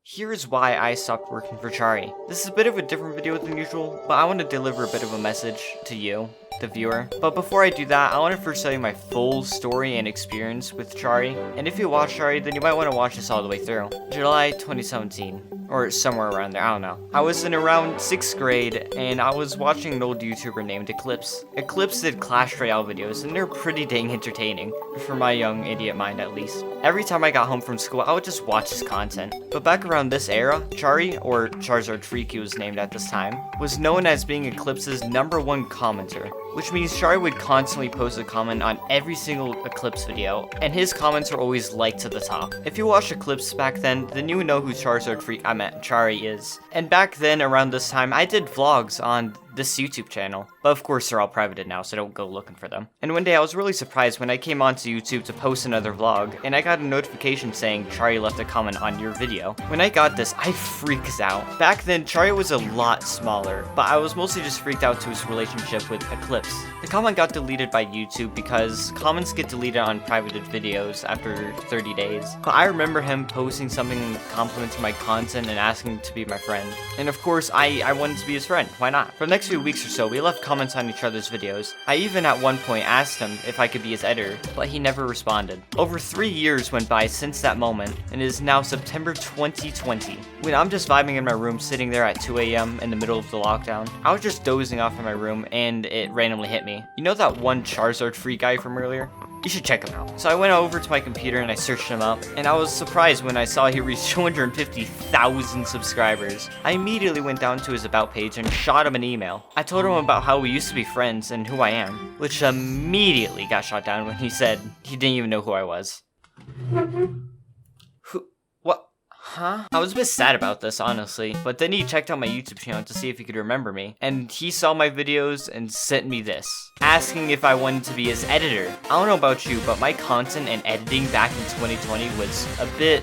Here's why I stopped working for Chary. This is a bit of a different video than usual, but I want to deliver a bit of a message to you, the viewer. But before I do that, I want to first tell you my full story and experience with Chary. And if you watch Chary, then you might want to watch this all the way through. July 2017, or somewhere around there, I don't know. I was in around 6th grade, and I was watching an old YouTuber named Eclipse. Eclipse did Clash Royale videos, and they're pretty dang entertaining, for my young idiot mind at least. Every time I got home from school, I would just watch his content. But back around this era, Chary, or Charizard Freak he was named at this time, was known as being Eclipse's #1 commenter, which means Chary would constantly post a comment on every single Eclipse video, and his comments are always liked to the top. If you watched Eclipse back then you would know who Charizard Freak, Chary is. And back then, around this time, I did vlogs on this YouTube channel, but of course they're all privated now, so don't go looking for them. And one day I was really surprised when I came onto YouTube to post another vlog, and I got a notification saying Chary left a comment on your video. When I got this, I freaked out. Back then, Chary was a lot smaller, but I was mostly just freaked out to his relationship with Eclipse. The comment got deleted by YouTube because comments get deleted on privated videos after 30 days. But I remember him posting something complimenting my content and asking to be my friend. And of course, I wanted to be his friend. Why not? For the next few weeks or so, we left comments on each other's videos. I even at one point asked him if I could be his editor, but he never responded. Over 3 years went by since that moment, and it is now September 2020. When I'm just vibing in my room, sitting there at 2 AM in the middle of the lockdown, I was just dozing off in my room, and it randomly hit me. You know that one Charizard Free guy from earlier? You should check him out. So I went over to my computer and I searched him up, and I was surprised when I saw he reached 250,000 subscribers. I immediately went down to his about page and shot him an email. I told him about how we used to be friends and who I am, which immediately got shot down when he said he didn't even know who I was. Huh? I was a bit sad about this, honestly, but then he checked out my YouTube channel to see if he could remember me, and he saw my videos and sent me this, asking if I wanted to be his editor. I don't know about you, but my content and editing back in 2020 was a bit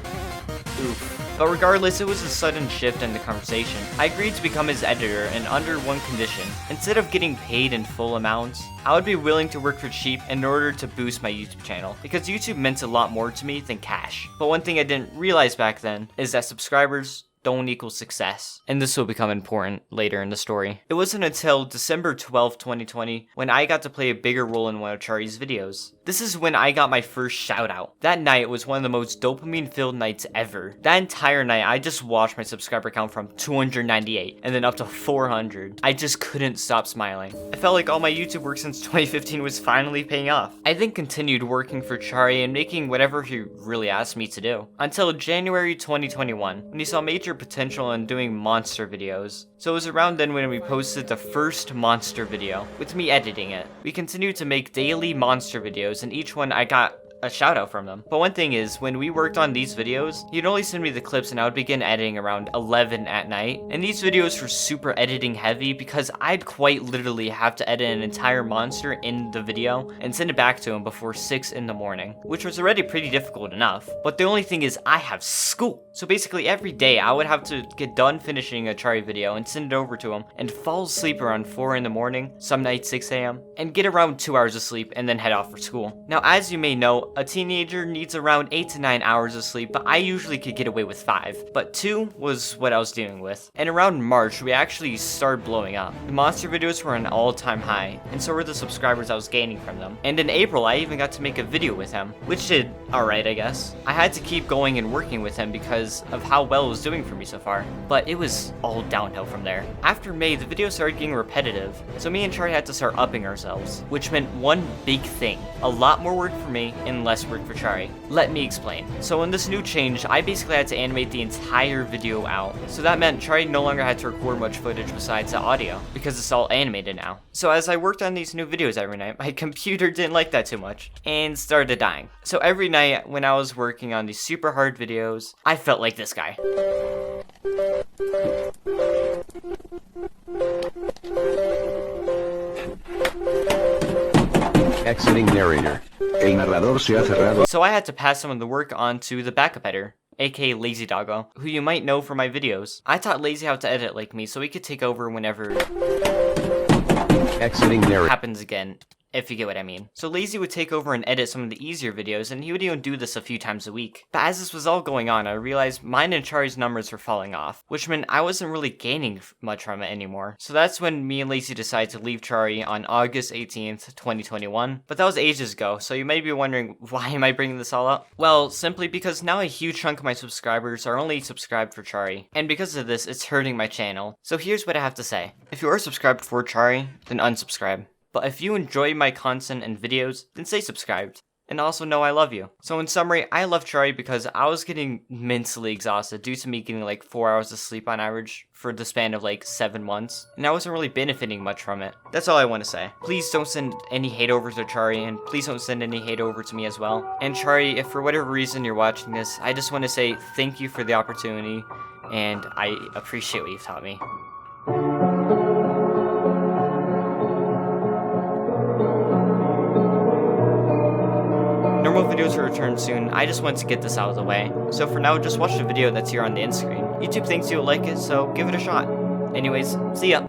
oof. But regardless, it was a sudden shift in the conversation. I agreed to become his editor, and under one condition. Instead of getting paid in full amounts, I would be willing to work for cheap in order to boost my YouTube channel, because YouTube meant a lot more to me than cash. But one thing I didn't realize back then is that subscribers don't equal success, and this will become important later in the story. It wasn't until December 12, 2020 when I got to play a bigger role in one of Chary's videos. This is when I got my first shout out. That night was one of the most dopamine filled nights ever. That entire night I just watched my subscriber count from 298 and then up to 400. I just couldn't stop smiling. I felt like all my YouTube work since 2015 was finally paying off. I then continued working for Chary and making whatever he really asked me to do until January 2021 when he saw major potential in doing monster videos. So it was around then when we posted the first monster video, with me editing it. We continued to make daily monster videos, and each one I got a shout out from them. But one thing is, when we worked on these videos, he'd only send me the clips and I would begin editing around 11 at night. And these videos were super editing heavy because I'd quite literally have to edit an entire monster in the video and send it back to him before 6 in the morning, which was already pretty difficult enough. But the only thing is, I have school. So basically every day I would have to get done finishing a Chary video and send it over to him and fall asleep around 4 in the morning, some nights 6 AM, and get around 2 hours of sleep and then head off for school. Now, as you may know, a teenager needs around 8 to 9 hours of sleep, but I usually could get away with 5. But 2 was what I was dealing with. And around March, we actually started blowing up. The monster videos were an all-time high, and so were the subscribers I was gaining from them. And in April, I even got to make a video with him, which did alright, I guess. I had to keep going and working with him because of how well it was doing for me so far, but it was all downhill from there. After May, the videos started getting repetitive, so me and Chary had to start upping ourselves, which meant one big thing: a lot more work for me and less work for Chary. Let me explain. So in this new change, I basically had to animate the entire video out, so that meant Chary no longer had to record much footage besides the audio, because it's all animated now. So as I worked on these new videos every night, my computer didn't like that too much, and started dying. So every night when I was working on these super hard videos, I felt like this guy. Exiting narrator. El narrador se ha cerrado. So I had to pass some of the work on to the backup editor, aka LazyDoggo, who you might know from my videos. I taught Lazy how to edit like me so he could take over whenever Exiting narrator. happens again. if you get what I mean. So Lazy would take over and edit some of the easier videos, and he would even do this a few times a week. But as this was all going on, I realized mine and Chary's numbers were falling off, which meant I wasn't really gaining much from it anymore. So that's when me and Lazy decided to leave Chary on August 18th, 2021. But that was ages ago, so you may be wondering, why am I bringing this all up? Well, simply because now a huge chunk of my subscribers are only subscribed for Chary, and because of this, it's hurting my channel. So here's what I have to say. If you are subscribed for Chary, then unsubscribe. But if you enjoy my content and videos, then stay subscribed. And also know I love you. So in summary, I left Chary because I was getting mentally exhausted due to me getting like 4 hours of sleep on average for the span of like 7 months. And I wasn't really benefiting much from it. That's all I want to say. Please don't send any hate over to Chary, and please don't send any hate over to me as well. And Chary, if for whatever reason you're watching this, I just want to say thank you for the opportunity, and I appreciate what you've taught me. Normal videos will return soon. I just want to get this out of the way. So for now, just watch the video that's here on the end screen. YouTube thinks you'll like it, so give it a shot. Anyways, see ya.